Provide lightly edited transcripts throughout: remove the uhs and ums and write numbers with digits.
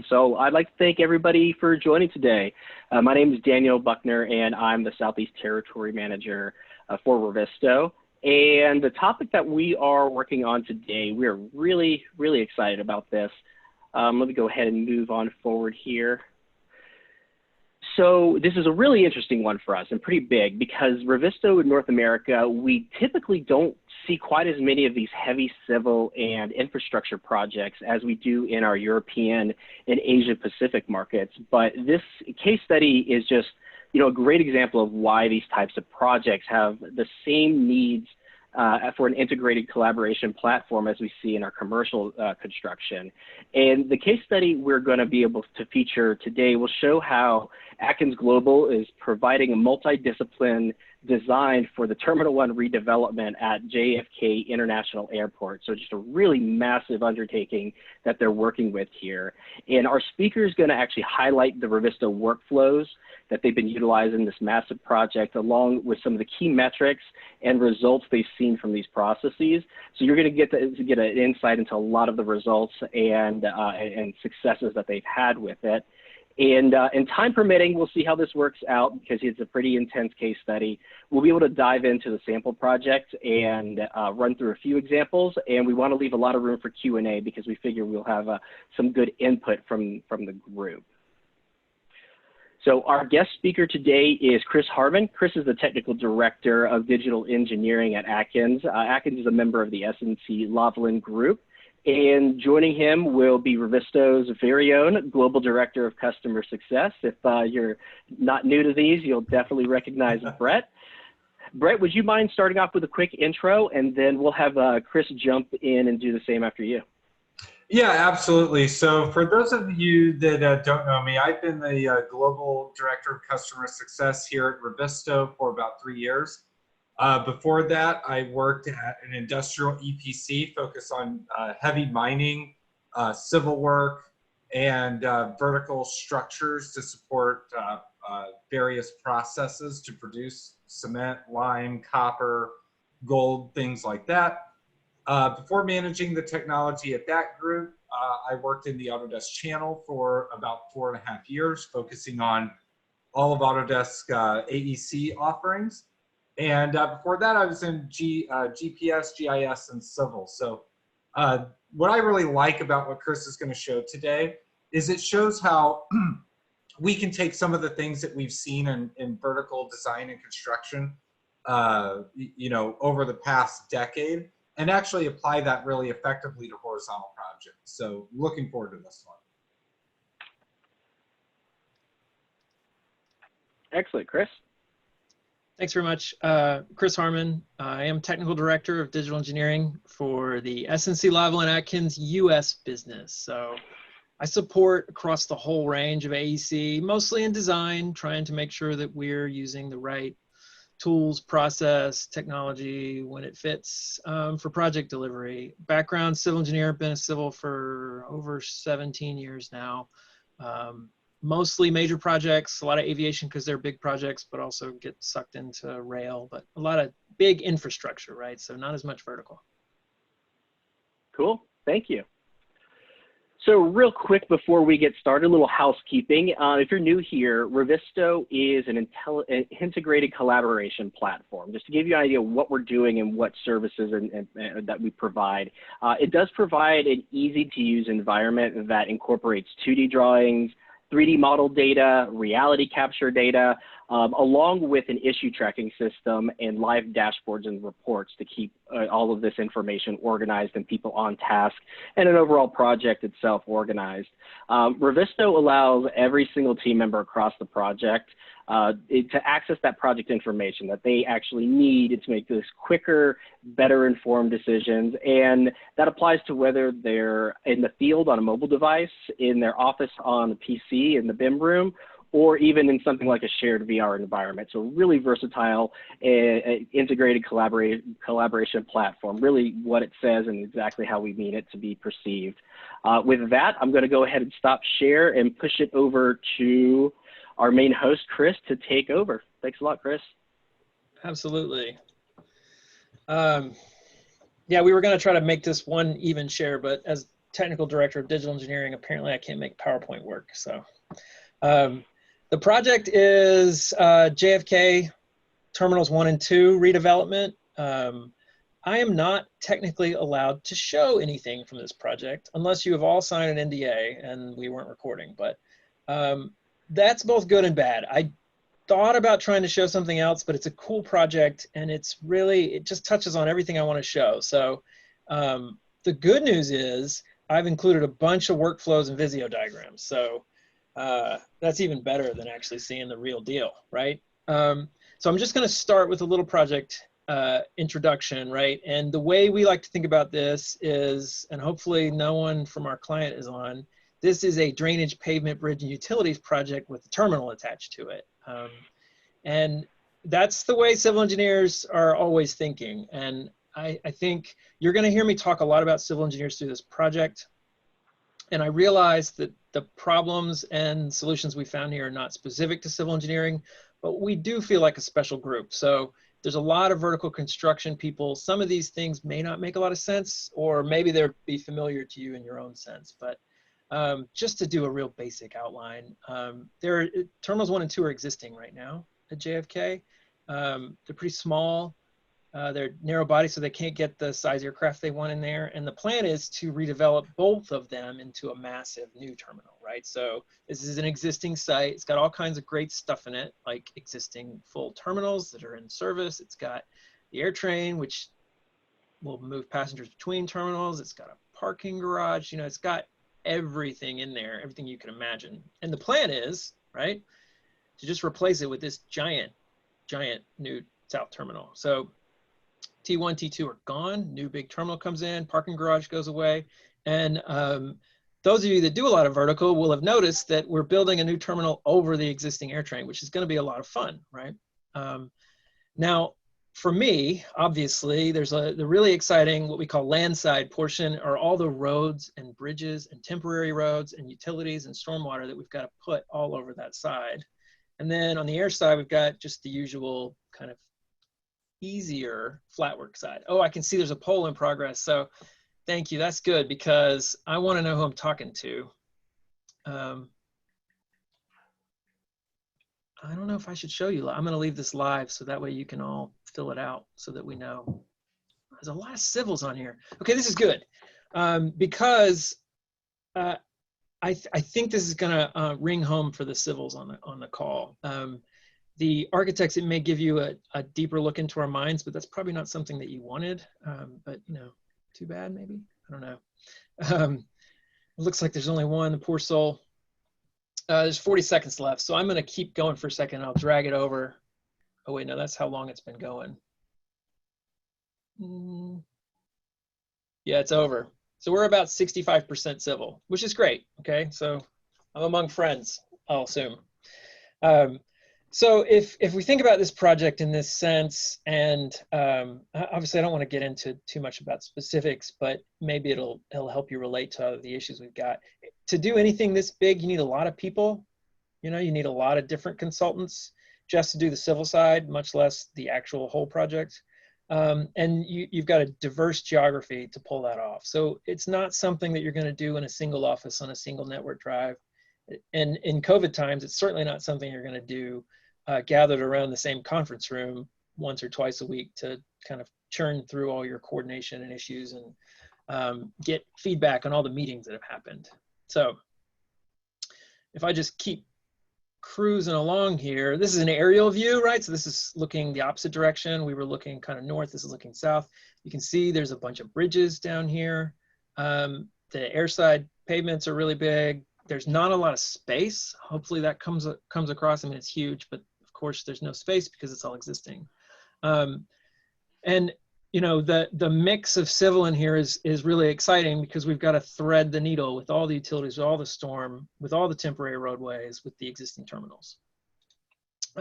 So I'd like to thank everybody for joining today. My name is Daniel Buckner, and I'm the Southeast Territory Manager for Revizto. And the topic that we are working on today, we are really, really excited about this. Let me go ahead and move on forward here. So this is a really interesting one for us and pretty big because Revizto in North America, we typically don't see quite as many of these heavy civil and infrastructure projects as we do in our European and Asia Pacific markets. But this case study is just, a great example of why these types of projects have the same needs for an integrated collaboration platform as we see in our commercial construction. And the case study we're going to be able to feature today will show how Atkins Global is providing a multidiscipline design for the Terminal 1 redevelopment at JFK International Airport. So just a really massive undertaking that they're working with here. And our speaker is going to actually highlight the Revizto workflows that they've been utilizing in this massive project, along with some of the key metrics and results they've seen from these processes. So you're going to get an insight into a lot of the results and successes that they've had with it. And time permitting, we'll see how this works out because it's a pretty intense case study. We'll be able to dive into the sample project and run through a few examples. And we want to leave a lot of room for Q&A because we figure we'll have some good input from the group. So our guest speaker today is Chris Harman. Chris is the Technical Director of Digital Engineering at Atkins. Atkins is a member of the SNC-Lavalin Group. And joining him will be Revizto's very own Global Director of Customer Success. If you're not new to these, you'll definitely recognize Brett. Brett, would you mind starting off with a quick intro, and then we'll have Chris jump in and do the same after you. Yeah, absolutely. So for those of you that don't know me, I've been the Global Director of Customer Success here at Revizto for about 3 years. Before that, I worked at an industrial EPC focused on heavy mining, civil work, and vertical structures to support various processes to produce cement, lime, copper, gold, things like that. Before managing the technology at that group, I worked in the Autodesk channel for about 4.5 years, focusing on all of Autodesk AEC offerings. And before that, I was in GPS, GIS, and civil. So what I really like about what Chris is going to show today is it shows how we can take some of the things that we've seen in vertical design and construction, over the past decade, and actually apply that really effectively to horizontal projects. So looking forward to this one. Excellent, Chris. Thanks very much. Chris Harman. I am Technical Director of Digital Engineering for the SNC-Lavalin Atkins US business. So I support across the whole range of AEC, mostly in design, trying to make sure that we're using the right tools, process, technology when it fits for project delivery. Background, civil engineer, been a civil for over 17 years now. Mostly major projects, a lot of aviation because they're big projects, but also get sucked into rail, but a lot of big infrastructure, right? So not as much vertical. Cool, thank you. So real quick before we get started, a little housekeeping. If you're new here, Revizto is an integrated collaboration platform. Just to give you an idea of what we're doing and what services that we provide. It does provide an easy-to-use environment that incorporates 2D drawings, 3D model data, reality capture data, along with an issue tracking system and live dashboards and reports to keep all of this information organized and people on task and an overall project itself organized. Revizto allows every single team member across the project to access that project information that they actually need to make this quicker, better informed decisions. And that applies to whether they're in the field on a mobile device, in their office on a PC in the BIM room, or even in something like a shared VR environment. So really versatile, integrated collaboration platform, really what it says and exactly how we mean it to be perceived. With that, I'm gonna go ahead and stop share and push it over to our main host, Chris, to take over. Thanks a lot, Chris. Absolutely. Yeah, we were gonna try to make this one even share, but as technical director of digital engineering. Apparently I can't make PowerPoint work. So the project is JFK Terminals 1 and 2 redevelopment. I am not technically allowed to show anything from this project unless you have all signed an NDA, and we weren't recording, but that's both good and bad. I thought about trying to show something else, but it's a cool project, and it just touches on everything I want to show. So the good news is I've included a bunch of workflows and Visio diagrams. So that's even better than actually seeing the real deal, right? So I'm just going to start with a little project introduction, right? And the way we like to think about this is, and hopefully no one from our client is on, this is a drainage, pavement, bridge, and utilities project with a terminal attached to it. And that's the way civil engineers are always thinking. And I think you're going to hear me talk a lot about civil engineers through this project. And I realize that the problems and solutions we found here are not specific to civil engineering, but we do feel like a special group. So there's a lot of vertical construction people. Some of these things may not make a lot of sense, or maybe they'll be familiar to you in your own sense. But just to do a real basic outline, terminals 1 and 2 are existing right now at JFK. They're pretty small. They're narrow body, so they can't get the size aircraft they want in there. And the plan is to redevelop both of them into a massive new terminal, right? So this is an existing site. It's got all kinds of great stuff in it, like existing full terminals that are in service. It's got the air train, which will move passengers between terminals. It's got a parking garage. You know, it's got everything in there, everything you can imagine. And the plan is, right, to just replace it with this giant new south terminal. So T1, T2 are gone. New big terminal comes in, parking garage goes away. And those of you that do a lot of vertical will have noticed that we're building a new terminal over the existing air train, which is going to be a lot of fun, right? Now, for me, obviously, there's the really exciting, what we call landside portion, are all the roads and bridges and temporary roads and utilities and stormwater that we've got to put all over that side. And then on the air side, we've got just the usual kind of easier flat work side. Oh, I can see there's a poll in progress. So thank you. That's good, because I want to know who I'm talking to. I don't know if I should show you. I'm going to leave this live so that way you can all fill it out so that we know. There's a lot of civils on here. Okay, this is good, because I think this is going to ring home for the civils on the call. The architects, it may give you a deeper look into our minds, but that's probably not something that you wanted. But you know, too bad maybe. I don't know. It looks like there's only one. The poor soul. There's 40 seconds left, so I'm going to keep going for a second. I'll drag it over. Oh wait, no, that's how long it's been going. Yeah, it's over. So we're about 65% civil, which is great. Okay, so I'm among friends, I'll assume. So if we think about this project in this sense, and obviously I don't want to get into too much about specifics, but maybe it'll help you relate to the issues we've got. To do anything this big, you need a lot of people. You know, you need a lot of different consultants just to do the civil side, much less the actual whole project. And you've got a diverse geography to pull that off. So it's not something that you're going to do in a single office on a single network drive. And in COVID times, it's certainly not something you're going to do gathered around the same conference room once or twice a week to kind of churn through all your coordination and issues and get feedback on all the meetings that have happened. So if I just keep cruising along here, this is an aerial view, right? So this is looking the opposite direction. We were looking kind of north, this is looking south. You can see there's a bunch of bridges down here. The airside pavements are really big. There's not a lot of space. Hopefully that comes across. I mean, it's huge, but of course there's no space because it's all existing. And you know, the mix of civil in here is really exciting because we've got to thread the needle with all the utilities, with all the storm, with all the temporary roadways, with the existing terminals.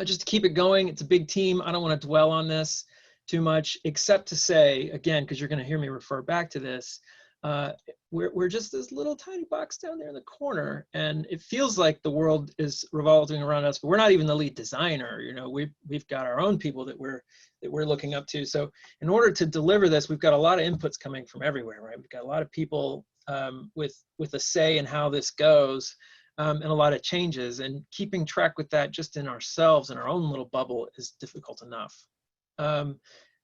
Just to keep it going, it's a big team. I don't want to dwell on this too much, except to say, again, because you're going to hear me refer back to this, we're just this little tiny box down there in the corner, and it feels like the world is revolving around us, but we're not even the lead designer. You know, we've got our own people that we're looking up to. So in order to deliver this, we've got a lot of inputs coming from everywhere, right? We've got a lot of people with a say in how this goes, and a lot of changes, and keeping track with that just in ourselves and our own little bubble is difficult enough.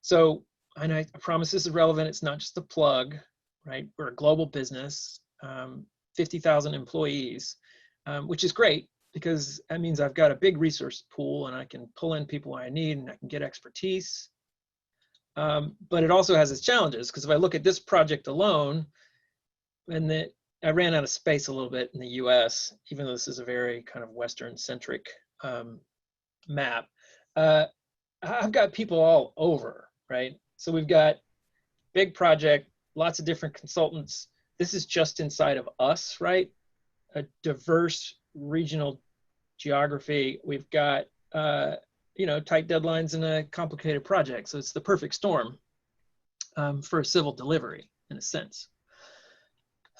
So, and I promise this is relevant. It's not just a plug, right? We're a global business, 50,000 employees, which is great because that means I've got a big resource pool and I can pull in people I need and I can get expertise. But it also has its challenges, because if I look at this project alone, and I ran out of space a little bit in the US, even though this is a very kind of Western-centric map. I've got people all over, right? So we've got big project, lots of different consultants. This is just inside of us, right? A diverse regional geography. We've got, you know, tight deadlines and a complicated project. So it's the perfect storm for a civil delivery, in a sense.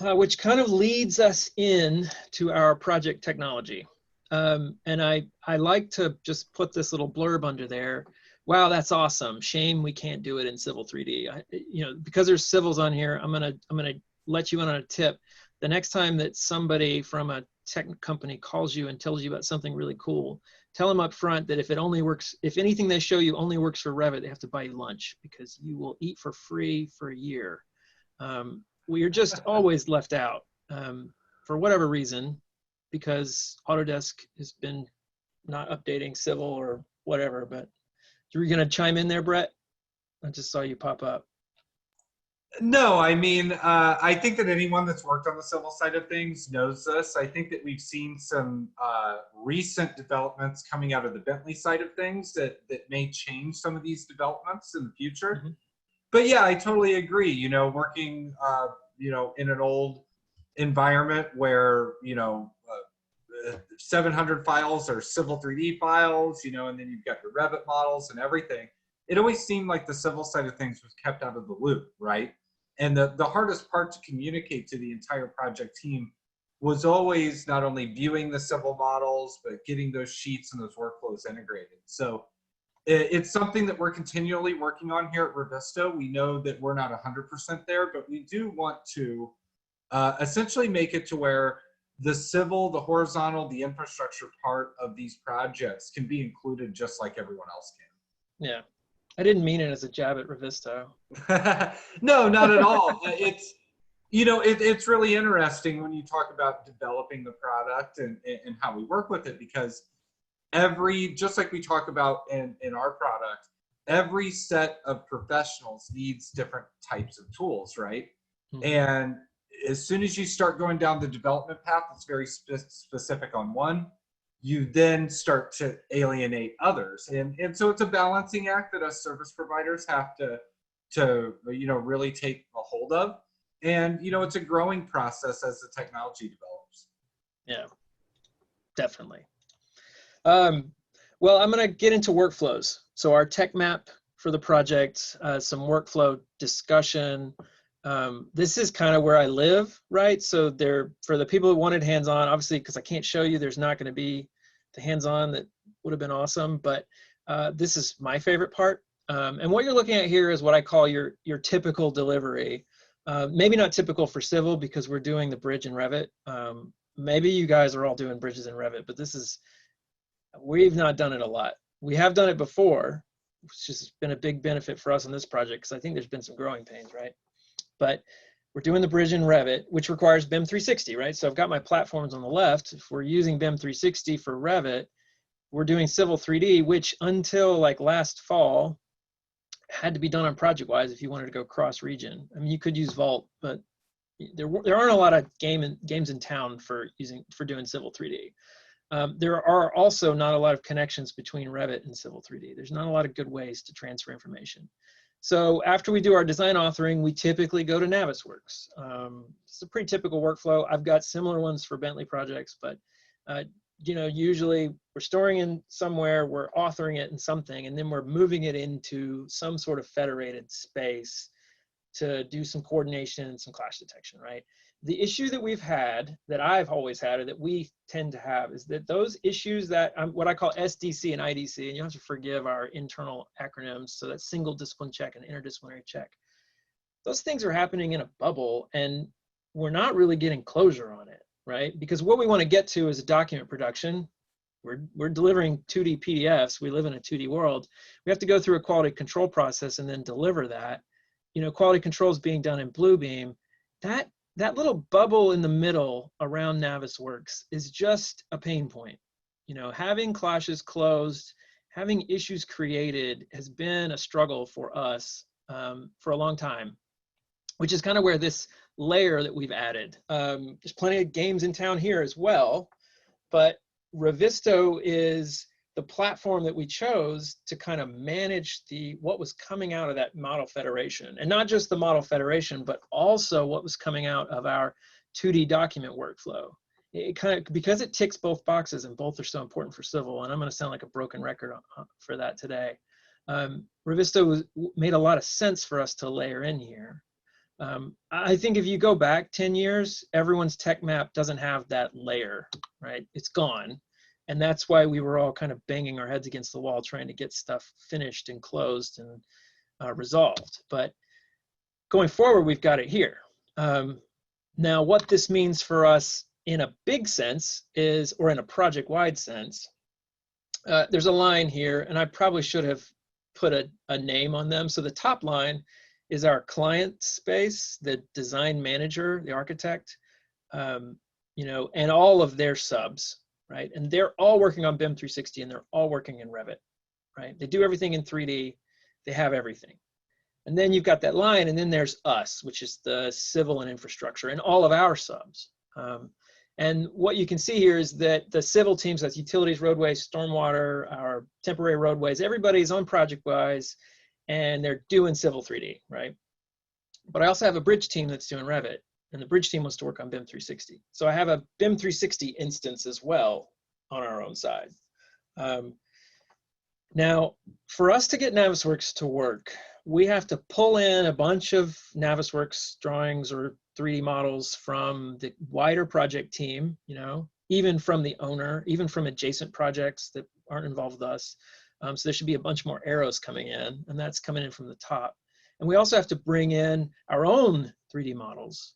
Which kind of leads us in to our project technology. And I like to just put this little blurb under there. Wow, that's awesome. Shame we can't do it in Civil 3D. You know, because there's civils on here, I'm gonna let you in on a tip. The next time that somebody from a tech company calls you and tells you about something really cool, tell them up front that if it only works, if anything they show you only works for Revit, they have to buy you lunch, because you will eat for free for a year. We are just always left out for whatever reason, because Autodesk has been not updating Civil or whatever. But you were going to chime in there, Brett? I just saw you pop up. No, I mean, I think that anyone that's worked on the civil side of things knows this. I think that we've seen some recent developments coming out of the Bentley side of things that may change some of these developments in the future. Mm-hmm. But yeah, I totally agree. You know, working, you know, in an old environment where, you know, 700 files are Civil 3D files, you know, and then you've got your Revit models and everything. It always seemed like the civil side of things was kept out of the loop, right? And the hardest part to communicate to the entire project team was always not only viewing the civil models, but getting those sheets and those workflows integrated. So it's something that we're continually working on here at Revizto. We know that we're not 100% there, but we do want to essentially make it to where the civil, the horizontal, the infrastructure part of these projects can be included just like everyone else can. Yeah, I didn't mean it as a jab at Revizto. No, not at all. It's, you know, it's really interesting when you talk about developing the product and how we work with it, because just like we talk about in our product, every set of professionals needs different types of tools, right? Mm-hmm. And as soon as you start going down the development path that's very specific on one, you then start to alienate others. And so it's a balancing act that us service providers have to you know, really take a hold of. And, you know, it's a growing process as the technology develops. Yeah, definitely. Well, I'm going to get into workflows. So our tech map for the project, some workflow discussion. This is kind of where I live, right? So for the people who wanted hands-on, obviously, because I can't show you, there's not going to be the hands-on that would have been awesome, but this is my favorite part. And what you're looking at here is what I call your typical delivery. Maybe not typical for civil, because we're doing the bridge in Revit. Maybe you guys are all doing bridges in Revit, but we've not done it a lot. We have done it before, which has been a big benefit for us on this project, because I think there's been some growing pains, right? But we're doing the bridge in Revit, which requires BIM 360, right? So I've got my platforms on the left. If we're using BIM 360 for Revit, we're doing Civil 3D, which until like last fall had to be done on ProjectWise if you wanted to go cross region. I mean, you could use Vault, but there aren't a lot of games in town for doing Civil 3D. There are also not a lot of connections between Revit and Civil 3D. There's not a lot of good ways to transfer information. So after we do our design authoring, we typically go to Navisworks. It's a pretty typical workflow. I've got similar ones for Bentley projects, but you know, usually we're storing in somewhere, we're authoring it in something, and then we're moving it into some sort of federated space to do some coordination and some clash detection, right? The issue that we've had, that I've always had, or that we tend to have, is that those issues that what I call SDC and IDC, and you have to forgive our internal acronyms, so that's single discipline check and interdisciplinary check. Those things are happening in a bubble, and we're not really getting closure on it, right? Because what we want to get to is a document production. We're delivering 2D PDFs. We live in a 2D world. We have to go through a quality control process and then deliver that. You know, quality control is being done in Bluebeam. That little bubble in the middle around Navisworks is just a pain point. You know, having clashes closed, having issues created has been a struggle for us for a long time, which is kind of where this layer that we've added. There's plenty of games in town here as well, but Revizto is the platform that we chose to kind of manage what was coming out of that model federation, and not just the model federation, but also what was coming out of our 2D document workflow. It kind of, because it ticks both boxes, and both are so important for civil, and I'm going to sound like a broken record for that today. Revizto made a lot of sense for us to layer in here. I think if you go back 10 years, everyone's tech map doesn't have that layer, right? It's gone. And that's why we were all kind of banging our heads against the wall trying to get stuff finished and closed and resolved. But going forward, we've got it here. Now, what this means for us in a big sense is, or in a project-wide sense, there's a line here, and I probably should have put a name on them. So the top line is our client space, the design manager, the architect, you know, and all of their subs, right? And they're all working on BIM 360, and they're all working in Revit, right? They do everything in 3D. They have everything. And then you've got that line, and then there's us, which is the civil and infrastructure, and all of our subs. And what you can see here is that the civil teams, that's utilities, roadways, stormwater, our temporary roadways, everybody's on ProjectWise, and they're doing civil 3D, right? But I also have a bridge team that's doing Revit, and the bridge team wants to work on BIM 360. So I have a BIM 360 instance as well on our own side. Now, for us to get Navisworks to work, we have to pull in a bunch of Navisworks drawings or 3D models from the wider project team, you know, even from the owner, even from adjacent projects that aren't involved with us. So there should be a bunch more arrows coming in, and that's coming in from the top. And we also have to bring in our own 3D models,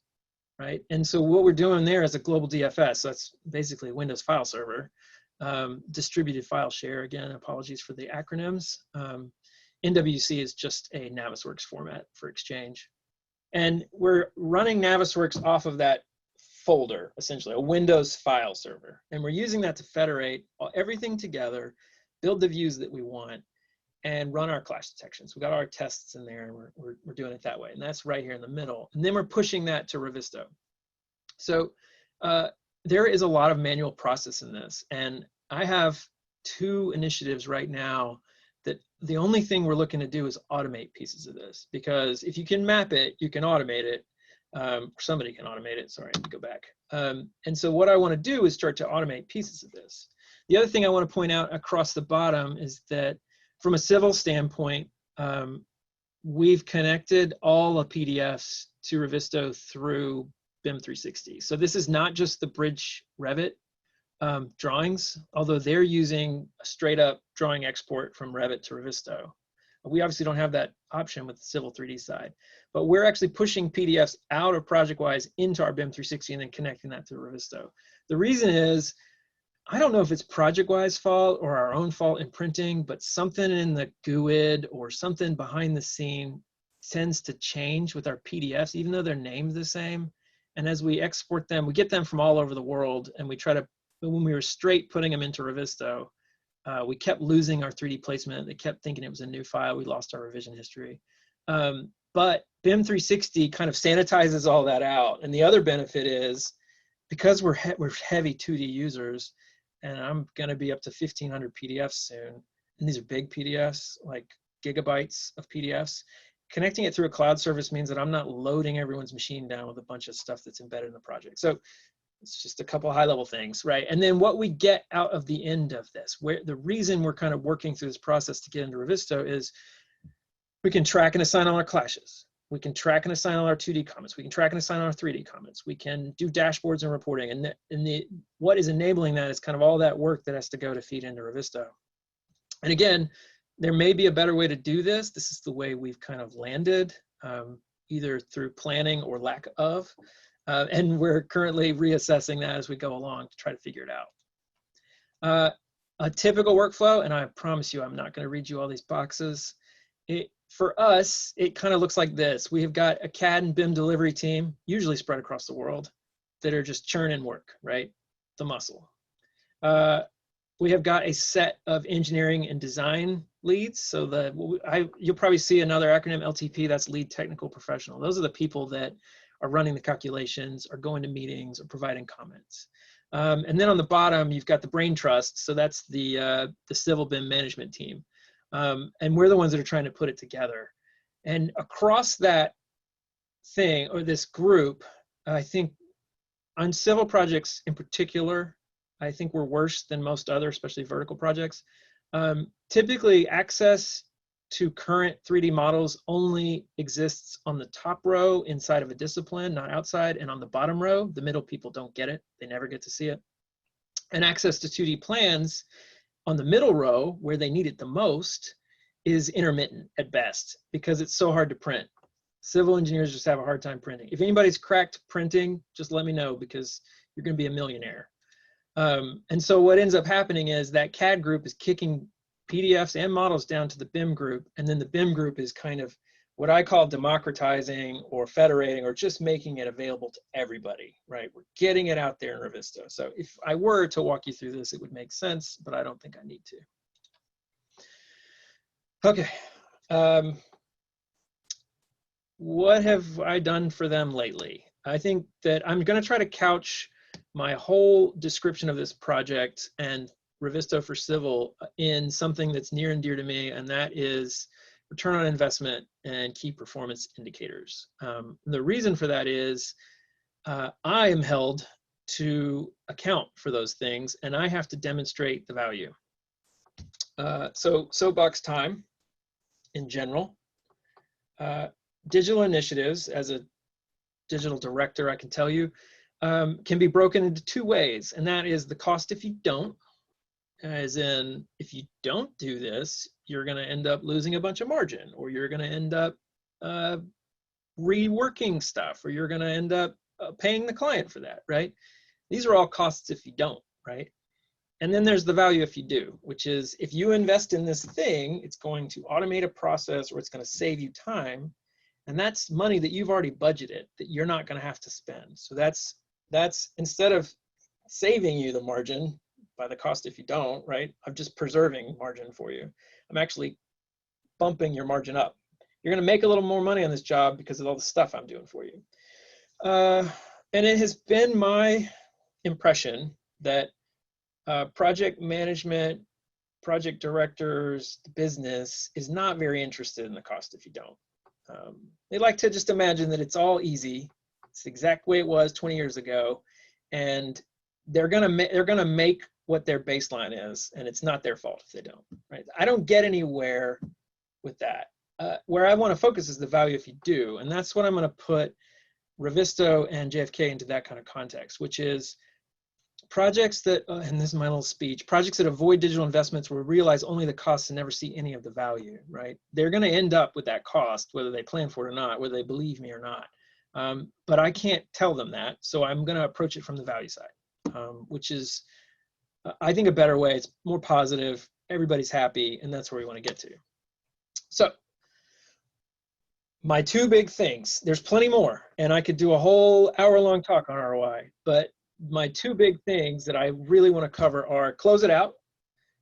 right? And so what we're doing there is a global DFS. So that's basically a Windows file server, distributed file share. Again, apologies for the acronyms. NWC is just a Navisworks format for Exchange. And we're running Navisworks off of that folder, essentially, a Windows file server. And we're using that to federate everything together, build the views that we want, and run our clash detections. We got our tests in there, and we're doing it that way. And that's right here in the middle. And then we're pushing that to Revizto. So there is a lot of manual process in this. And I have 2 initiatives right now that the only thing we're looking to do is automate pieces of this. Because if you can map it, you can automate it. Somebody can automate it. Sorry, let me go back. And so what I want to do is start to automate pieces of this. The other thing I want to point out across the bottom is that from a civil standpoint, we've connected all the PDFs to Revizto through BIM 360. So this is not just the bridge Revit drawings, although they're using a straight up drawing export from Revit to Revizto. We obviously don't have that option with the civil 3D side, but we're actually pushing PDFs out of ProjectWise into our BIM 360 and then connecting that to Revizto. The reason is, I don't know if it's ProjectWise fault or our own fault in printing, but something in the GUID or something behind the scene tends to change with our PDFs, even though they're named the same. And as we export them, we get them from all over the world, and we try to, when we were straight putting them into Revizto, we kept losing our 3D placement. They kept thinking it was a new file. We lost our revision history. But BIM 360 kind of sanitizes all that out. And the other benefit is, because we're heavy 2D users, and I'm going to be up to 1,500 PDFs soon, and these are big PDFs, like gigabytes of PDFs. Connecting it through a cloud service means that I'm not loading everyone's machine down with a bunch of stuff that's embedded in the project. So it's just a couple of high-level things, right? And then what we get out of the end of this, where the reason we're kind of working through this process to get into Revizto is we can track and assign all our clashes. We can track and assign all our 2D comments. We can track and assign all our 3D comments. We can do dashboards and reporting. And what is enabling that is kind of all that work that has to go to feed into Revizto. And again, there may be a better way to do this. This is the way we've kind of landed, either through planning or lack of. And we're currently reassessing that as we go along to try to figure it out. A typical workflow, and I promise you I'm not going to read you all these boxes. For us, it kind of looks like this. We have got a CAD and BIM delivery team, usually spread across the world, that are just churning work, right? The muscle. We have got a set of engineering and design leads. So you'll probably see another acronym, LTP, that's lead technical professional. Those are the people that are running the calculations, are going to meetings, or providing comments. And then on the bottom, you've got the brain trust. So that's the civil BIM management team. And we're the ones that are trying to put it together. And across that thing, or this group, I think on civil projects in particular, I think we're worse than most other, especially vertical projects. Typically, access to current 3D models only exists on the top row inside of a discipline, not outside, and on the bottom row, the middle people don't get it. They never get to see it. And access to 2D plans on the middle row, where they need it the most, is intermittent at best because it's so hard to print. Civil engineers just have a hard time printing. If anybody's cracked printing, just let me know because you're going to be a millionaire. And so what ends up happening is that CAD group is kicking PDFs and models down to the BIM group, and then the BIM group is kind of what I call democratizing or federating or just making it available to everybody, right? We're getting it out there in Revizto. So if I were to walk you through this, it would make sense, but I don't think I need to. Okay. What have I done for them lately? I think that I'm going to try to couch my whole description of this project and Revizto for Civil in something that's near and dear to me, and that is return on investment and key performance indicators. The reason for that is I am held to account for those things, and I have to demonstrate the value. So soapbox time in general. Digital initiatives, as a digital director, I can tell you, can be broken into two ways, and that is the cost if you don't, as in if you don't do this, you're going to end up losing a bunch of margin, or you're going to end up reworking stuff, or you're going to end up paying the client for that, right? These are all costs if you don't, right? And then there's the value if you do, which is if you invest in this thing, it's going to automate a process or it's going to save you time. And that's money that you've already budgeted that you're not going to have to spend. So that's instead of saving you the margin by the cost if you don't, right? I'm just preserving margin for you. I'm actually bumping your margin up. You're going to make a little more money on this job because of all the stuff I'm doing for you. And it has been my impression that project management, project directors, the business is not very interested in the cost if you don't. They like to just imagine that it's all easy. It's the exact way it was 20 years ago, and they're gonna make what their baseline is, and it's not their fault if they don't. Right? I don't get anywhere with that. Where I want to focus is the value if you do, and that's what I'm going to put Revizto and JFK into that kind of context, which is projects that, and this is my little speech, projects that avoid digital investments will realize only the costs and never see any of the value, right? They're going to end up with that cost, whether they plan for it or not, whether they believe me or not. But I can't tell them that, so I'm going to approach it from the value side, which is, I think, a better way. It's more positive, everybody's happy, and that's where we want to get to. So, my two big things, there's plenty more, and I could do a whole hour-long talk on ROI, but my two big things that I really want to cover are close it out,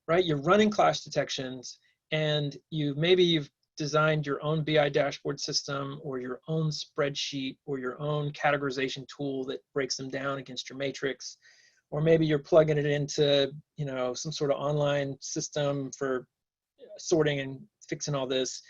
right? You're running clash detections, and maybe you've designed your own BI dashboard system or your own spreadsheet or your own categorization tool that breaks them down against your matrix, or maybe you're plugging it into, you know, some sort of online system for sorting and fixing all this.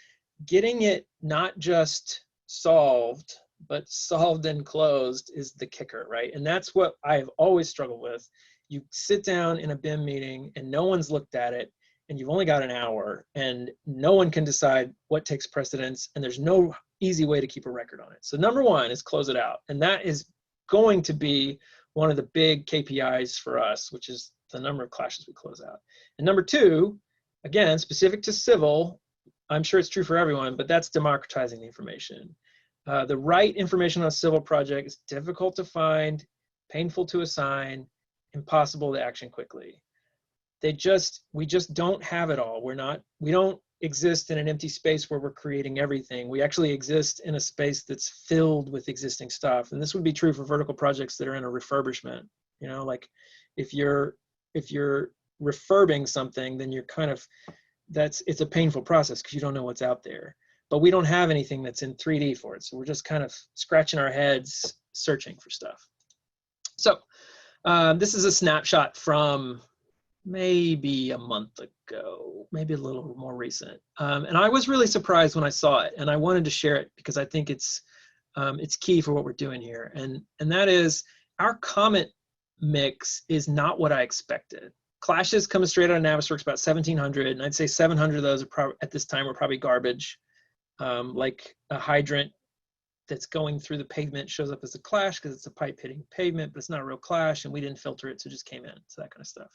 Getting it not just solved, but solved and closed is the kicker, right? And that's what I've always struggled with. You sit down in a BIM meeting and no one's looked at it, and you've only got an hour, and no one can decide what takes precedence, and there's no easy way to keep a record on it. So number one is close it out. And that is going to be one of the big KPIs for us, which is the number of clashes we close out. And number two, again, specific to civil, I'm sure it's true for everyone, but that's democratizing the information. The right information on a civil project is difficult to find, painful to assign, impossible to action quickly. We just don't have it all. We don't exist in an empty space where we're creating everything. We actually exist in a space that's filled with existing stuff. And this would be true for vertical projects that are in a refurbishment. You know, like if you're refurbing something, then you're kind of, it's a painful process because you don't know what's out there. But we don't have anything that's in 3D for it. So we're just kind of scratching our heads, searching for stuff. So this is a snapshot from maybe a month ago, maybe a little more recent. And I was really surprised when I saw it, and I wanted to share it because I think it's key for what we're doing here. And that is our comment mix is not what I expected. Clashes coming straight out of Navisworks about 1,700, and I'd say 700 of those are at this time were probably garbage. Like a hydrant that's going through the pavement shows up as a clash because it's a pipe hitting pavement, but it's not a real clash, and we didn't filter it, so it just came in. So that kind of stuff.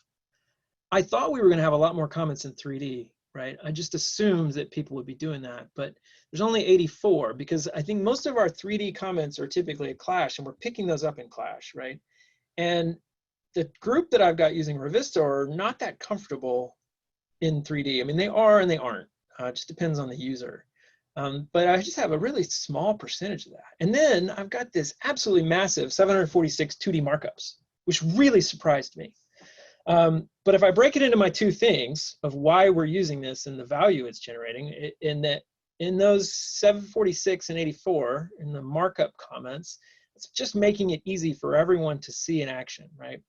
I thought we were going to have a lot more comments in 3D, right? I just assumed that people would be doing that, but there's only 84 because I think most of our 3D comments are typically a clash, and we're picking those up in clash, right? And the group that I've got using Revizto are not that comfortable in 3D. I mean, they are and they aren't. It just depends on the user. But I just have a really small percentage of that. And then I've got this absolutely massive 746 2D markups, which really surprised me. But if I break it into my two things of why we're using this and the value it's generating, in those 746 and 84, in the markup comments, it's just making it easy for everyone to see in action, right?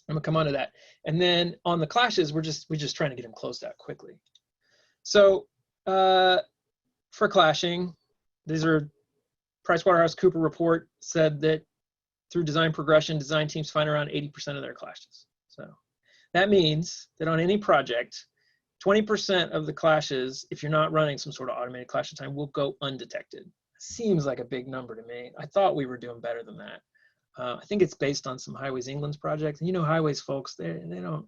I'm gonna come on to that. And then on the clashes, we're just trying to get them closed out quickly. So for clashing, these are PricewaterhouseCoopers report said that through design progression, design teams find around 80% of their clashes. So that means that on any project, 20% of the clashes, if you're not running some sort of automated clash time, will go undetected. Seems like a big number to me. I thought we were doing better than that. I think it's based on some Highways England's projects. And you know, Highways folks, they don't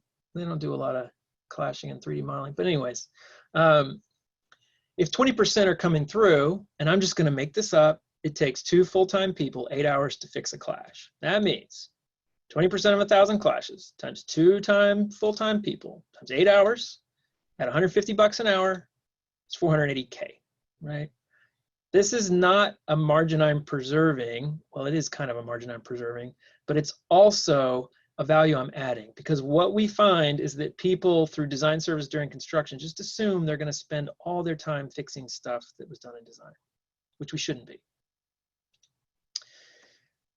do a lot of clashing and 3D modeling. But anyways, if 20% are coming through, and I'm just going to make this up, it takes 2 full-time people 8 hours to fix a clash. That means 20% of 1,000 clashes times 2 full-time people times 8 hours at $150 an hour, it's 480K, right? This is not a margin I'm preserving. Well, it is kind of a margin I'm preserving, but it's also a value I'm adding, because what we find is that people through design service during construction just assume they're going to spend all their time fixing stuff that was done in design, which we shouldn't be.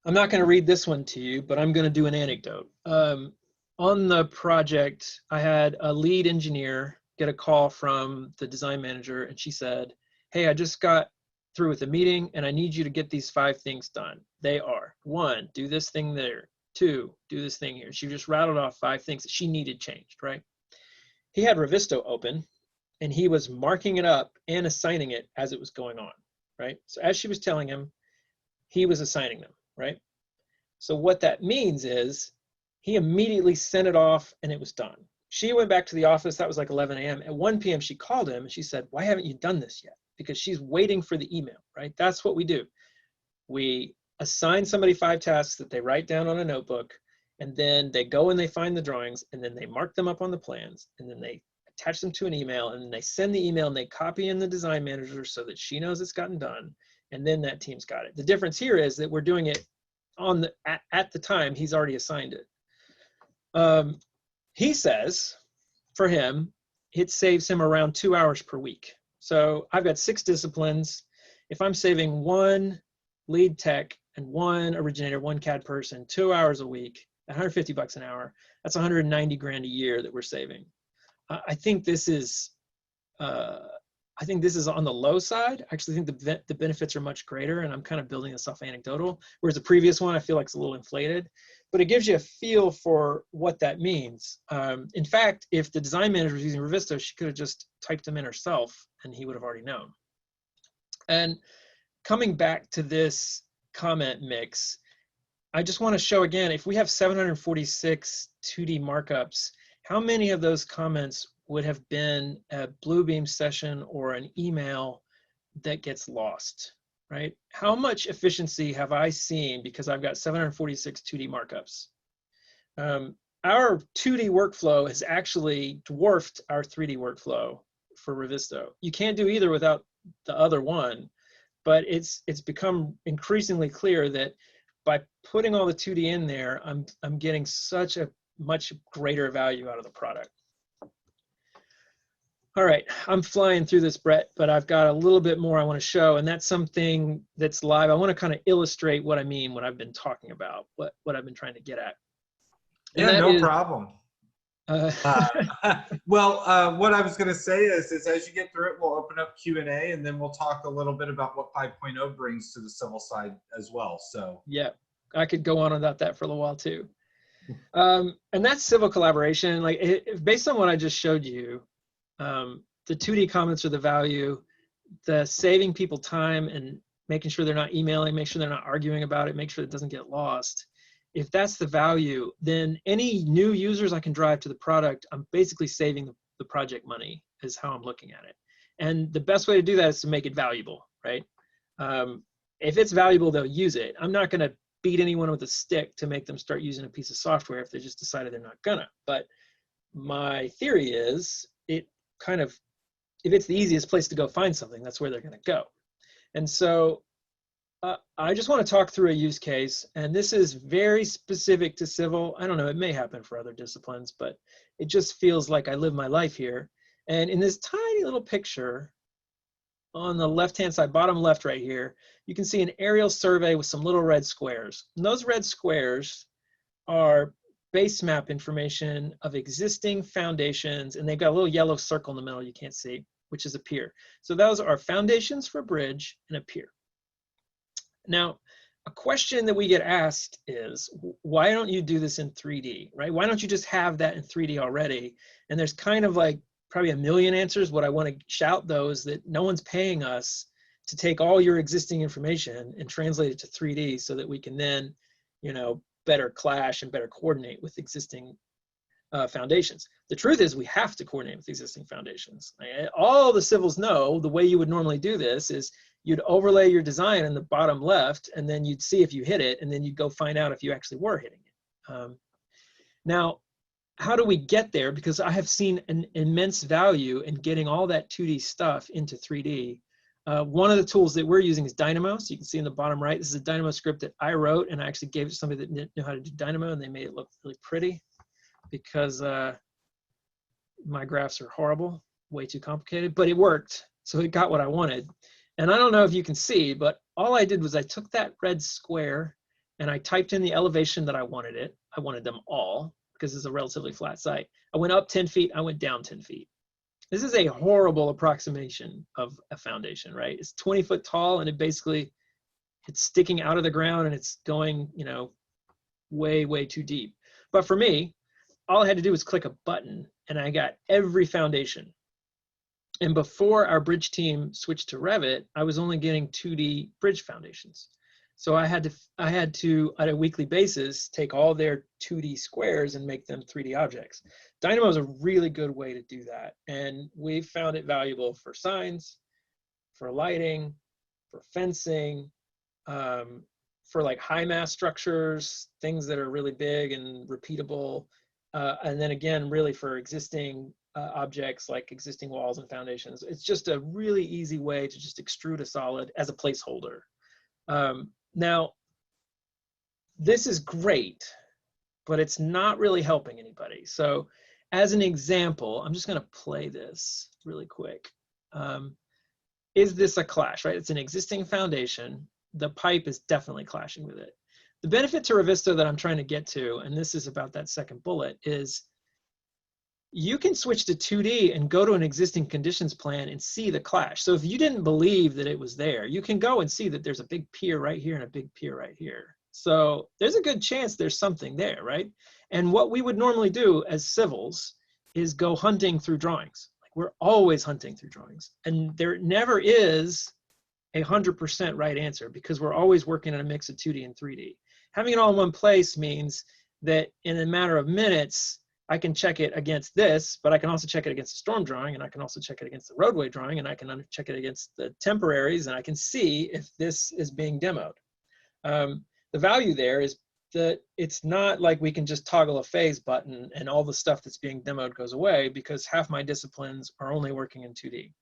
I'm not going to read this one to you, but I'm going to do an anecdote. On the project, I had a lead engineer get a call from the design manager, and she said, hey, I just got through with the meeting, and I need you to get these 5 things done. They are: 1, do this thing there; 2, do this thing here. She just rattled off 5 things that she needed changed, right? He had Revizto open, and he was marking it up and assigning it as it was going on, right? So as she was telling him, he was assigning them, right? So what that means is he immediately sent it off and it was done. She went back to the office. That was like 11 a.m. At 1 p.m. she called him and she said, why haven't you done this yet? Because she's waiting for the email, right? That's what we do. We assign somebody 5 tasks that they write down on a notebook, and then they go and they find the drawings, and then they mark them up on the plans, and then they attach them to an email, and then they send the email and they copy in the design manager so that she knows it's gotten done, and then that team's got it. The difference here is that we're doing it on at the time he's already assigned it. He says for him, it saves him around 2 hours per week. So I've got 6 disciplines. If I'm saving 1 lead tech and 1 originator, 1 CAD person, 2 hours a week, $150 an hour, that's 190 grand a year that we're saving. I think this is on the low side. I actually think the benefits are much greater, and I'm kind of building this off anecdotal, whereas the previous one I feel like it's a little inflated, but it gives you a feel for what that means. In fact, if the design manager was using Revizto, she could have just typed them in herself and he would have already known. And coming back to this comment mix, I just want to show again, if we have 746 2D markups, how many of those comments would have been a Bluebeam session or an email that gets lost, right? How much efficiency have I seen because I've got 746 2D markups? Our 2D workflow has actually dwarfed our 3D workflow for Revizto. You can't do either without the other one, but it's become increasingly clear that by putting all the 2D in there, I'm getting such a much greater value out of the product. All right, I'm flying through this, Brett, but I've got a little bit more I want to show, and that's something that's live. I want to kind of illustrate what I mean, what I've been talking about, what I've been trying to get at. And yeah, no problem. Well, what I was going to say is as you get through it, we'll open up Q&A, and then we'll talk a little bit about what 5.0 brings to the civil side as well. So yeah, I could go on about that for a little while too. And that's civil collaboration. Like based on what I just showed you, the 2D comments are the value, the saving people time and making sure they're not emailing, make sure they're not arguing about it, make sure it doesn't get lost. If that's the value, then any new users I can drive to the product, I'm basically saving the project money is how I'm looking at it. And the best way to do that is to make it valuable, right? If it's valuable, they'll use it. I'm not gonna beat anyone with a stick to make them start using a piece of software if they just decided they're not gonna. But my theory is it kind of, if it's the easiest place to go find something, that's where they're gonna go. And so I just want to talk through a use case, and this is very specific to civil. I don't know, it may happen for other disciplines, but it just feels like I live my life here. And in this tiny little picture on the left-hand side, bottom left right here, you can see an aerial survey with some little red squares. And those red squares are base map information of existing foundations, and they've got a little yellow circle in the middle you can't see, which is a pier. So those are foundations for a bridge and a pier. Now, a question that we get asked is, why don't you do this in 3D, right? Why don't you just have that in 3D already? And there's kind of like probably a million answers. What I want to shout though is that no one's paying us to take all your existing information and translate it to 3D so that we can then, you know, better clash and better coordinate with existing foundations. The truth is we have to coordinate with existing foundations. All the civils know the way you would normally do this is you'd overlay your design in the bottom left, and then you'd see if you hit it, and then you'd go find out if you actually were hitting it. Now, how do we get there? Because I have seen an immense value in getting all that 2D stuff into 3D. One of the tools that we're using is Dynamo. So you can see in the bottom right, this is a Dynamo script that I wrote, and I actually gave it to somebody that knew how to do Dynamo, and they made it look really pretty because my graphs are horrible, way too complicated, but it worked. So it got what I wanted. And I don't know if you can see, but all I did was I took that red square and I typed in the elevation that I wanted it. I wanted them all because it's a relatively flat site. I went up 10 feet, I went down 10 feet. This is a horrible approximation of a foundation, right? It's 20 foot tall and it's sticking out of the ground and it's going, you know, way, way too deep. But for me, all I had to do was click a button and I got every foundation. And before our bridge team switched to Revit, I was only getting 2D bridge foundations. So I had to, on a weekly basis, take all their 2D squares and make them 3D objects. Dynamo is a really good way to do that. And we've found it valuable for signs, for lighting, for fencing, for like high mass structures, things that are really big and repeatable. And then again, really for existing objects like existing walls and foundations. It's just a really easy way to just extrude a solid as a placeholder. Now, this is great, but it's not really helping anybody. So as an example, I'm just gonna play this really quick. Is this a clash, right? It's an existing foundation. The pipe is definitely clashing with it. The benefit to Revizto that I'm trying to get to, and this is about that second bullet, is you can switch to 2D and go to an existing conditions plan and see the clash. So if you didn't believe that it was there, you can go and see that there's a big pier right here and a big pier right here. So there's a good chance there's something there, right? And what we would normally do as civils is go hunting through drawings. Like we're always hunting through drawings. And there never is 100% right answer because we're always working in a mix of 2D and 3D. Having it all in one place means that in a matter of minutes, I can check it against this, but I can also check it against the storm drawing, and I can also check it against the roadway drawing, and I can check it against the temporaries, and I can see if this is being demoed. The value there is that it's not like we can just toggle a phase button and all the stuff that's being demoed goes away, because half my disciplines are only working in 2D.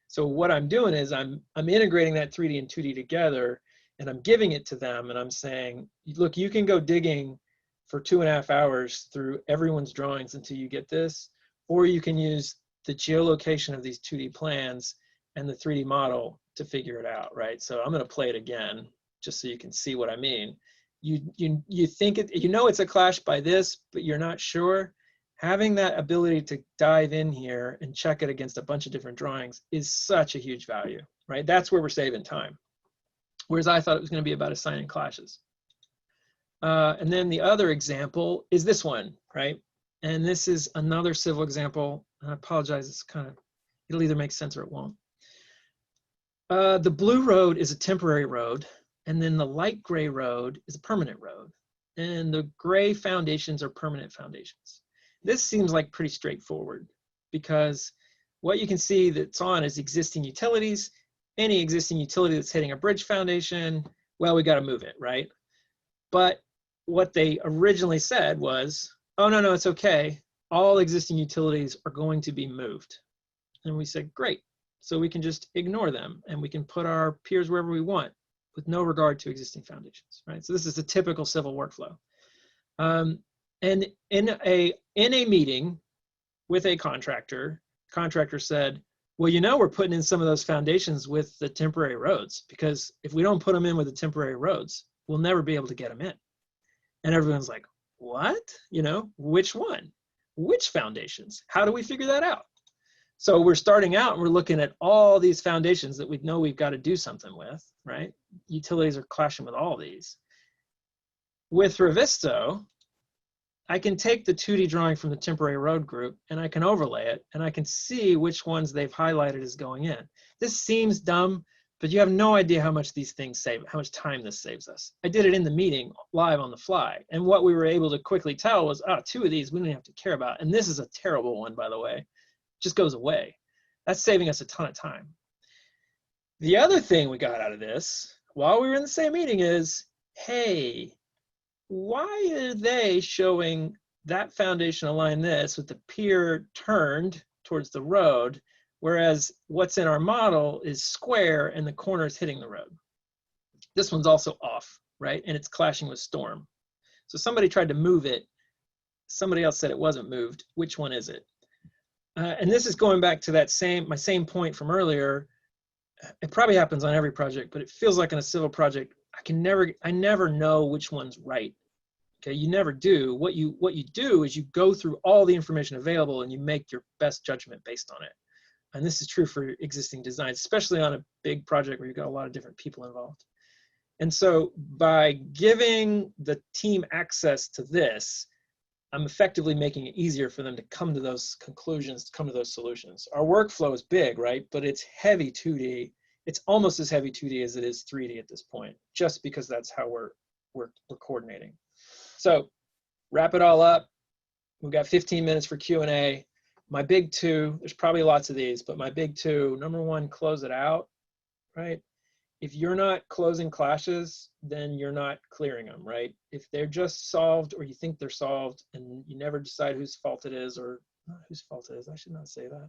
So what I'm doing is I'm integrating that 3D and 2D together, and I'm giving it to them, and I'm saying, look, you can go digging for 2.5 hours through everyone's drawings until you get this, or you can use the geolocation of these 2D plans and the 3D model to figure it out, right? So I'm going to play it again just so you can see what I mean. You think it, you know it's a clash by this, but you're not sure. Having that ability to dive in here and check it against a bunch of different drawings is such a huge value, right? That's where we're saving time. Whereas I thought it was going to be about assigning clashes. And then the other example is this one, right? And this is another civil example. I apologize, it's kind of, it'll either make sense or it won't. The blue road is a temporary road, and then the light gray road is a permanent road. And the gray foundations are permanent foundations. This seems like pretty straightforward because what you can see that's on is existing utilities. Any existing utility that's hitting a bridge foundation, well, we got to move it, right? But what they originally said was, oh, no, it's okay. All existing utilities are going to be moved. And we said, great. So we can just ignore them and we can put our piers wherever we want with no regard to existing foundations, right? So this is the typical civil workflow. And in a meeting with a contractor said, well, you know, we're putting in some of those foundations with the temporary roads, because if we don't put them in with the temporary roads, we'll never be able to get them in. And everyone's like, what? You know, which one? Which foundations? How do we figure that out? So we're starting out and we're looking at all these foundations that we know we've got to do something with, right? Utilities are clashing with all these. With Revizto, I can take the 2D drawing from the temporary road group and I can overlay it and I can see which ones they've highlighted as going in. This seems dumb, but you have no idea how much these things save, how much time this saves us. I did it in the meeting live on the fly. And what we were able to quickly tell was, oh, 2 of these we don't have to care about. And this is a terrible one, by the way. Just goes away. That's saving us a ton of time. The other thing we got out of this while we were in the same meeting is, hey, why are they showing that foundation align this with the pier turned towards the road, whereas what's in our model is square and the corner is hitting the road? This one's also off, right? And it's clashing with storm. So somebody tried to move it. Somebody else said it wasn't moved. Which one is it? And this is going back to that my same point from earlier. It probably happens on every project, but it feels like in a civil project, I never know which one's right. Okay, you never do. What you do is you go through all the information available and you make your best judgment based on it. And this is true for existing designs, especially on a big project where you've got a lot of different people involved. And so by giving the team access to this, I'm effectively making it easier for them to come to those conclusions, to come to those solutions. Our workflow is big, right? But it's heavy 2D. It's almost as heavy 2D as it is 3D at this point, just because that's how we're coordinating. So wrap it all up. We've got 15 minutes for Q&A. My big two, there's probably lots of these, but my big two, number one, close it out, right? If you're not closing clashes, then you're not clearing them, right? If they're just solved or you think they're solved and you never decide whose fault it is, or not whose fault it is, I should not say that,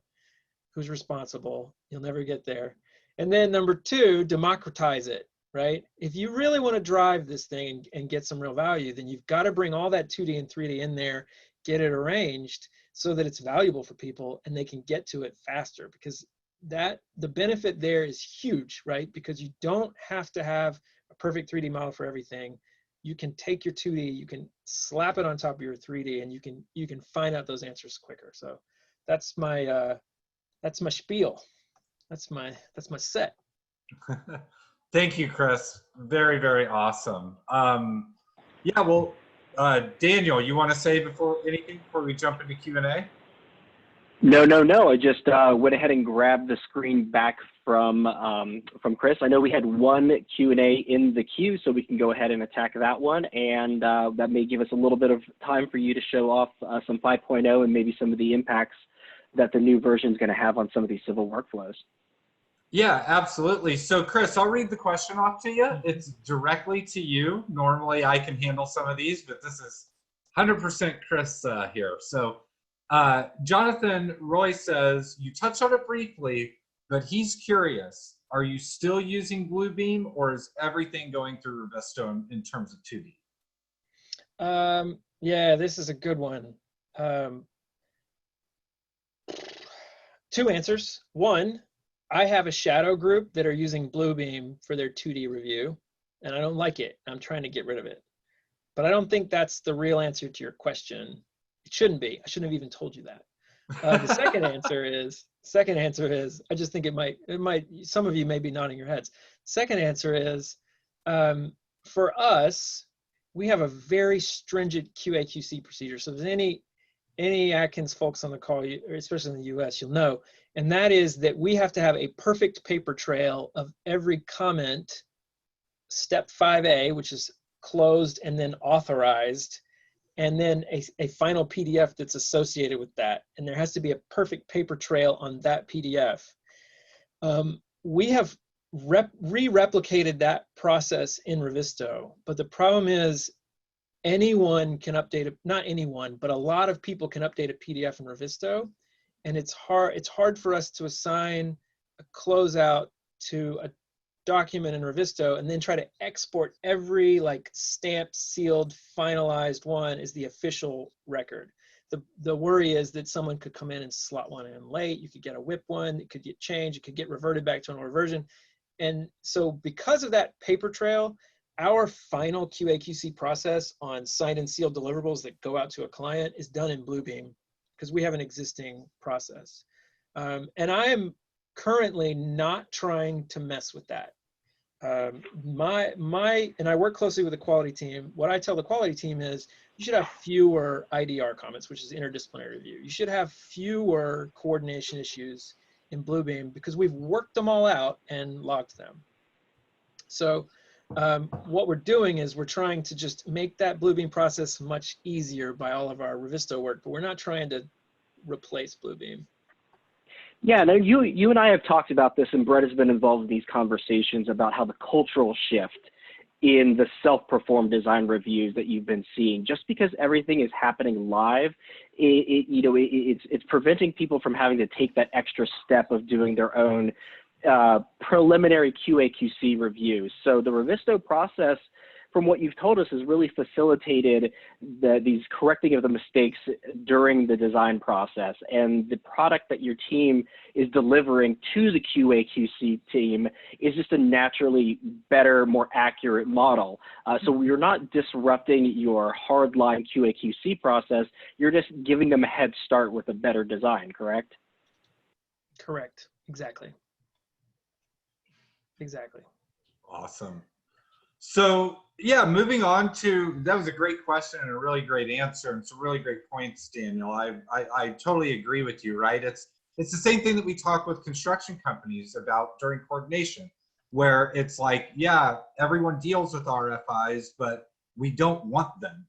who's responsible, you'll never get there. And then number two, democratize it, right? If you really want to drive this thing and get some real value, then you've got to bring all that 2D and 3D in there, get it arranged so that it's valuable for people and they can get to it faster, because the benefit there is huge, right? Because you don't have to have a perfect 3D model for everything. You can take your 2D, you can slap it on top of your 3D, and you can find out those answers quicker. So that's my spiel. That's my set. Thank you, Chris. Very, very awesome. Yeah, well, Daniel, you want to say anything before we jump into Q&A? No. I just went ahead and grabbed the screen back from Chris. I know we had one Q&A in the queue, so we can go ahead and attack that one. And that may give us a little bit of time for you to show off some 5.0 and maybe some of the impacts that the new version is going to have on some of these civil workflows. Yeah, absolutely. So Chris, I'll read the question off to you. It's directly to you. Normally I can handle some of these, but this is 100% Chris here. So Jonathan Roy says, you touched on it briefly, but he's curious. Are you still using Bluebeam, or is everything going through Revizto in terms of 2D? Yeah, this is a good one. Two answers. One, I have a shadow group that are using Bluebeam for their 2D review, and I don't like it. I'm trying to get rid of it. But I don't think that's the real answer to your question. It shouldn't be. I shouldn't have even told you that. The second answer is, I just think it might, some of you may be nodding your heads. Second answer is, for us, we have a very stringent QA/QC procedure. So if there's any Atkins folks on the call, especially in the US, you'll know, and that is that we have to have a perfect paper trail of every comment, step 5A, which is closed and then authorized, and then a final PDF that's associated with that. And there has to be a perfect paper trail on that PDF. We have re-replicated that process in Revizto, but the problem is anyone can update it, not anyone, but a lot of people can update a PDF in Revizto, and it's hard for us to assign a closeout to a document in Revizto and then try to export every like stamped, sealed, finalized one as the official record. The worry is that someone could come in and slot one in late. You could get a whip one, it could get changed, it could get reverted back to an older version. And so because of that paper trail, our final QA/QC process on signed and sealed deliverables that go out to a client is done in Bluebeam because we have an existing process. And I am currently not trying to mess with that. And I work closely with the quality team. What I tell the quality team is you should have fewer IDR comments, which is interdisciplinary review. You should have fewer coordination issues in Bluebeam because we've worked them all out and logged them. So what we're doing is we're trying to just make that Bluebeam process much easier by all of our Revizto work, but we're not trying to replace Bluebeam. Yeah, no, you and I have talked about this, and Brett has been involved in these conversations about how the cultural shift in the self-performed design reviews that you've been seeing, just because everything is happening live, it's preventing people from having to take that extra step of doing their own preliminary QA/QC reviews. So the Revizto process, from what you've told us, has really facilitated these correcting of the mistakes during the design process. And the product that your team is delivering to the QA/QC team is just a naturally better, more accurate model. So you're not disrupting your hardline QA/QC process. You're just giving them a head start with a better design, correct? Correct. Exactly. Awesome. So yeah, moving on to, that was a great question and a really great answer and some really great points, Daniel. I totally agree with you, right? It's the same thing that we talk with construction companies about during coordination, where it's like, yeah, everyone deals with RFIs, but we don't want them.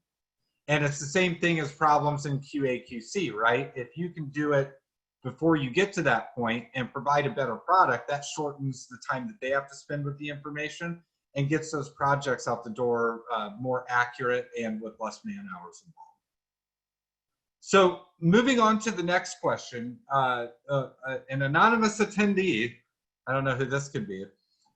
And it's the same thing as problems in QA/QC, right? If you can do it before you get to that point and provide a better product, that shortens the time that they have to spend with the information and gets those projects out the door more accurate and with less man hours involved. So moving on to the next question, an anonymous attendee, I don't know who this could be,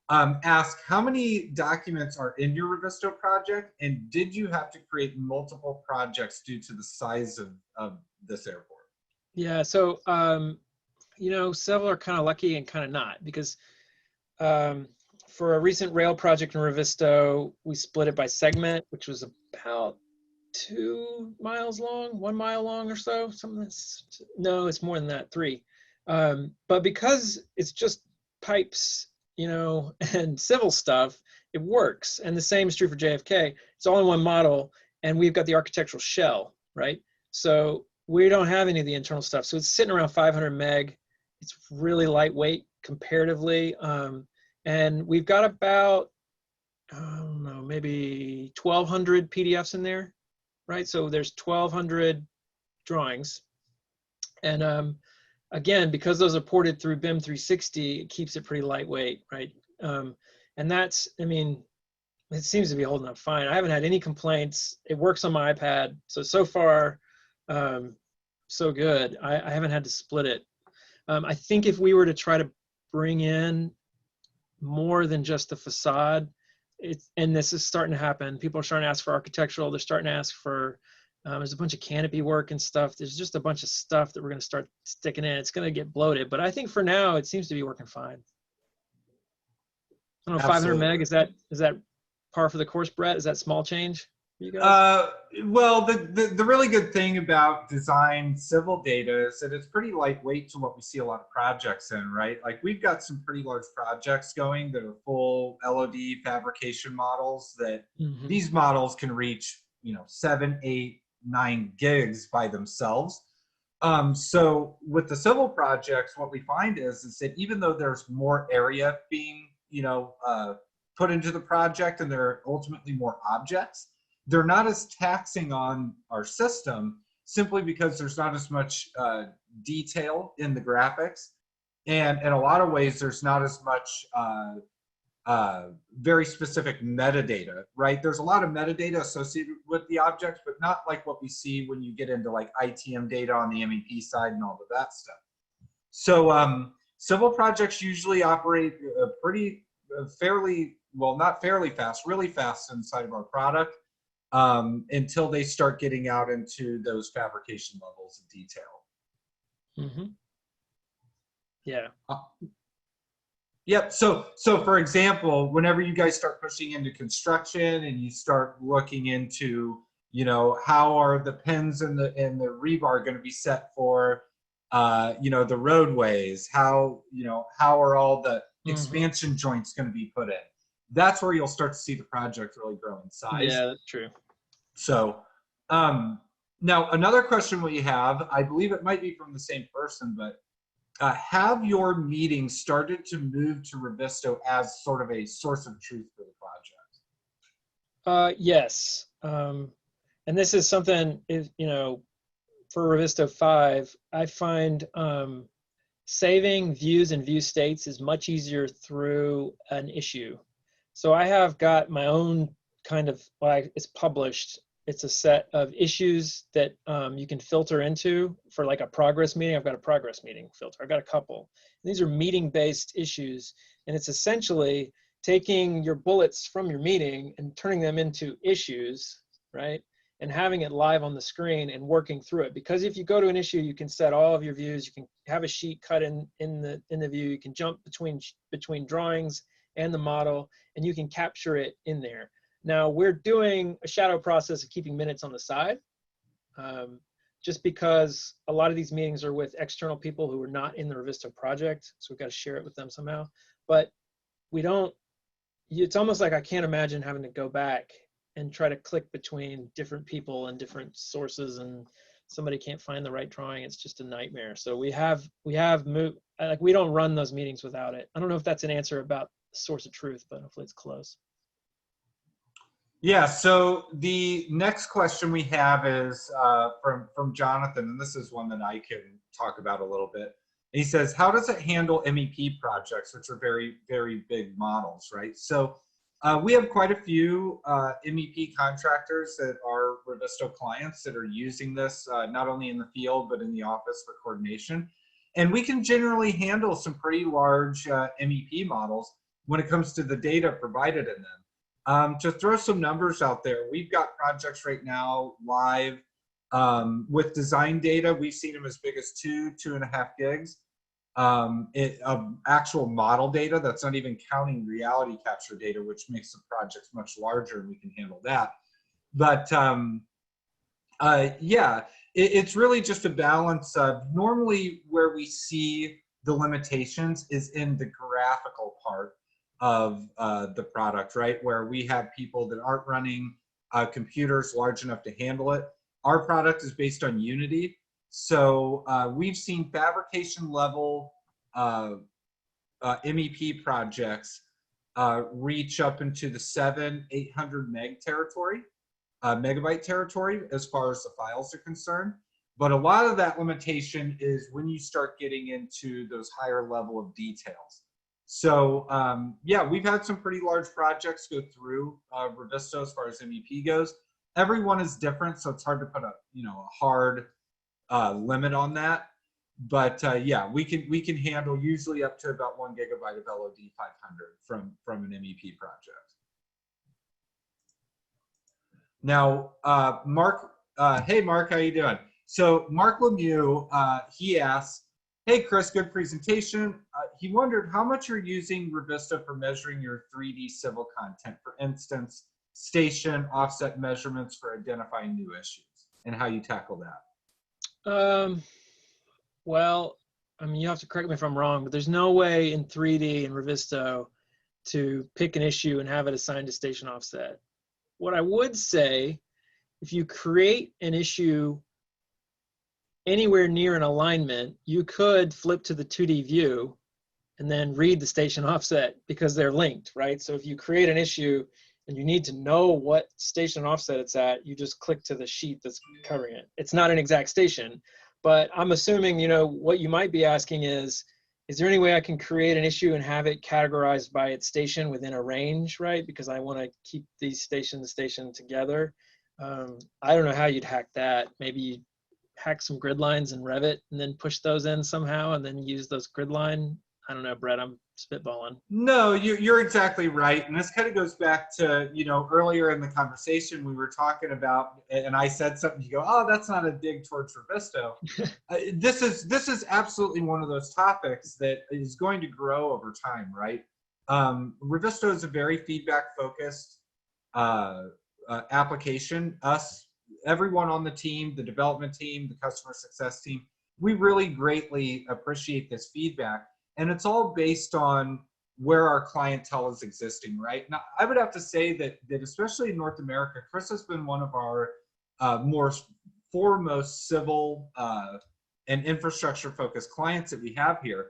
asked how many documents are in your Revizto project, and did you have to create multiple projects due to the size of this airport? Yeah, so, you know, several are kind of lucky and kind of not, because for a recent rail project in Revizto, we split it by segment, which was about 2 miles long, 1 mile long or so. No, it's more than that, 3. But because it's just pipes, you know, and civil stuff, it works. And the same is true for JFK. It's all in one model, and we've got the architectural shell, right? So we don't have any of the internal stuff. So it's sitting around 500 meg. It's really lightweight comparatively. And we've got about, I don't know, maybe 1,200 PDFs in there, right? So there's 1,200 drawings. And again, because those are ported through BIM 360, it keeps it pretty lightweight, right? And that's, I mean, it seems to be holding up fine. I haven't had any complaints. It works on my iPad. So far, so good. I haven't had to split it. I think if we were to try to bring in more than just the facade, and this is starting to happen. People are starting to ask for architectural. They're starting to ask for, there's a bunch of canopy work and stuff. There's just a bunch of stuff that we're going to start sticking in. It's going to get bloated, but I think for now, it seems to be working fine. I don't know, 500 meg, is that par for the course, Brett? Is that small change for you guys? Well, the really good thing about design civil data is that it's pretty lightweight to what we see a lot of projects in, right? Like we've got some pretty large projects going that are full LOD fabrication models that these models can reach, 7, 8, 9 gigs by themselves. So with the civil projects, what we find is that even though there's more area being, put into the project and there are ultimately more objects, they're not as taxing on our system simply because there's not as much detail in the graphics. And in a lot of ways, there's not as much very specific metadata, right? There's a lot of metadata associated with the objects, but not like what we see when you get into like ITM data on the MEP side and all of that stuff. So civil projects usually operate fairly, well, not fairly fast, really fast inside of our product until they start getting out into those fabrication levels of detail. Yeah. Yep. So for example, whenever you guys start pushing into construction and you start looking into, how are the pins and the rebar going to be set for, the roadways? How are all the expansion joints going to be put in? That's where you'll start to see the project really grow in size. Yeah, that's true. So now another question we have, I believe it might be from the same person, but have your meetings started to move to Revizto as sort of a source of truth for the project? Yes. And this is something, for Revizto 5, I find saving views and view states is much easier through an issue. So I have got my own kind of, it's published. It's a set of issues that you can filter into for like a progress meeting. I've got a progress meeting filter. I've got a couple. And these are meeting-based issues. And it's essentially taking your bullets from your meeting and turning them into issues, right? And having it live on the screen and working through it. Because if you go to an issue, you can set all of your views. You can have a sheet cut in the view. You can jump between drawings and the model, and you can capture it in there. Now we're doing a shadow process of keeping minutes on the side, just because a lot of these meetings are with external people who are not in the Revizto project, so we've got to share it with them somehow. But we don't. It's almost like I can't imagine having to go back and try to click between different people and different sources, and somebody can't find the right drawing. It's just a nightmare. So we have moved. Like we don't run those meetings without it. I don't know if that's an answer about source of truth, but hopefully it's close. Yeah, so the next question we have is from Jonathan, and this is one that I can talk about a little bit. He says, how does it handle MEP projects, which are very, very big models, right? So we have quite a few MEP contractors that are Revizto clients that are using this not only in the field, but in the office for coordination. And we can generally handle some pretty large MEP models when it comes to the data provided in them. To throw some numbers out there, we've got projects right now live with design data. We've seen them as big as 2.5 gigs. Actual model data, that's not even counting reality capture data, which makes the projects much larger, and we can handle that. But yeah, it's really just a balance of normally where we see the limitations is in the graphical part of the product, right? Where we have people that aren't running computers large enough to handle it. Our product is based on Unity. So we've seen fabrication level MEP projects reach up into the 800 meg territory, megabyte territory as far as the files are concerned. But a lot of that limitation is when you start getting into those higher level of details. So yeah, we've had some pretty large projects go through Revizto as far as MEP goes. Everyone is different, so it's hard to put a a hard limit on that. But yeah, we can handle usually up to about 1 gigabyte of LOD 500 from an MEP project. Now, Mark, hey Mark, how you doing? So Mark Lemieux, he asks, hey Chris, good presentation. He wondered how much you're using Revizto for measuring your 3D civil content. For instance, station offset measurements for identifying new issues, and how you tackle that. Well, I mean, you have to correct me if I'm wrong, but there's no way in 3D in Revizto to pick an issue and have it assigned to station offset. What I would say, if you create an issue anywhere near an alignment, you could flip to the 2D view and then read the station offset because they're linked, right? So if you create an issue and you need to know what station offset it's at, you just click to the sheet that's covering it. It's not an exact station, but I'm assuming, what you might be asking is there any way I can create an issue and have it categorized by its station within a range, right? Because I want to keep these station to station together. I don't know how you'd hack that. Maybe you hack some grid lines in Revit and then push those in somehow and then use those grid line. I don't know, Brett, I'm spitballing. No, you're exactly right. And this kind of goes back to, earlier in the conversation we were talking about, and I said something, you go, oh, that's not a dig towards Revizto. This is absolutely one of those topics that is going to grow over time, right? Revizto is a very feedback focused application. Everyone on the team, the development team, the customer success team, we really greatly appreciate this feedback. And it's all based on where our clientele is existing, right? Now, I would have to say that especially in North America, Chris has been one of our more foremost civil and infrastructure focused clients that we have here.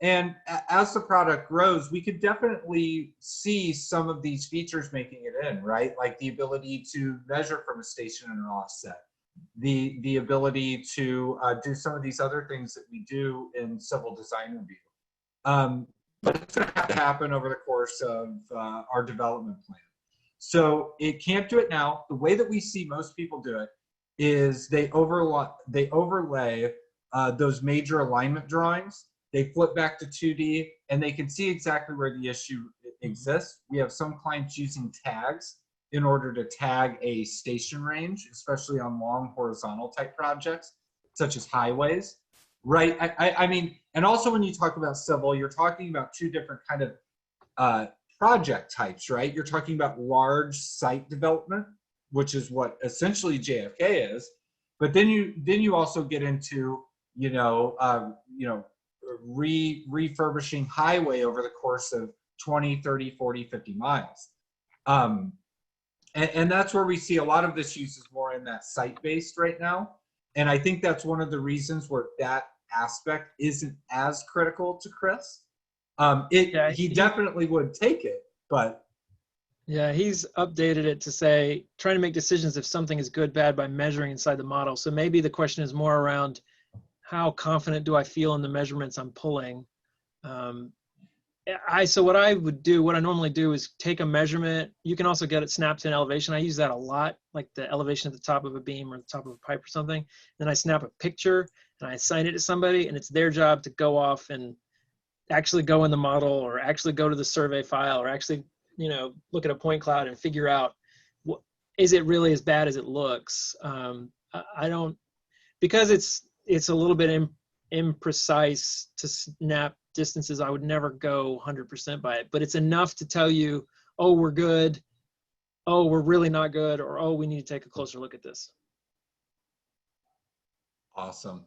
And as the product grows, we could definitely see some of these features making it in, right? Like the ability to measure from a station and an offset, the ability to do some of these other things that we do in civil design review. But it's going to have to happen over the course of our development plan. So it can't do it now. The way that we see most people do it is they overlay those major alignment drawings. They flip back to 2D and they can see exactly where the issue exists. We have some clients using tags in order to tag a station range, especially on long horizontal type projects, such as highways. Right. I mean, and also when you talk about civil, you're talking about two different kind of project types, right? You're talking about large site development, which is what essentially JFK is. But then you also get into, refurbishing highway over the course of 20, 30, 40, 50 miles. And that's where we see a lot of this use is more in that site-based right now. And I think that's one of the reasons where that aspect isn't as critical to Chris. He definitely would take it, but. Yeah, he's updated it to say, trying to make decisions if something is good, bad by measuring inside the model. So maybe the question is more around how confident do I feel in the measurements I'm pulling? So what I normally do is take a measurement. You can also get it snapped to an elevation. I use that a lot, like the elevation at the top of a beam or the top of a pipe or something. Then I snap a picture and I assign it to somebody, and it's their job to go off and actually go in the model or actually go to the survey file or actually, look at a point cloud and figure out, is it really as bad as it looks? I don't, because it's a little bit imprecise to snap distances, I would never go 100% by it, but it's enough to tell you, oh, we're good, oh, we're really not good, or oh, we need to take a closer look at this. Awesome.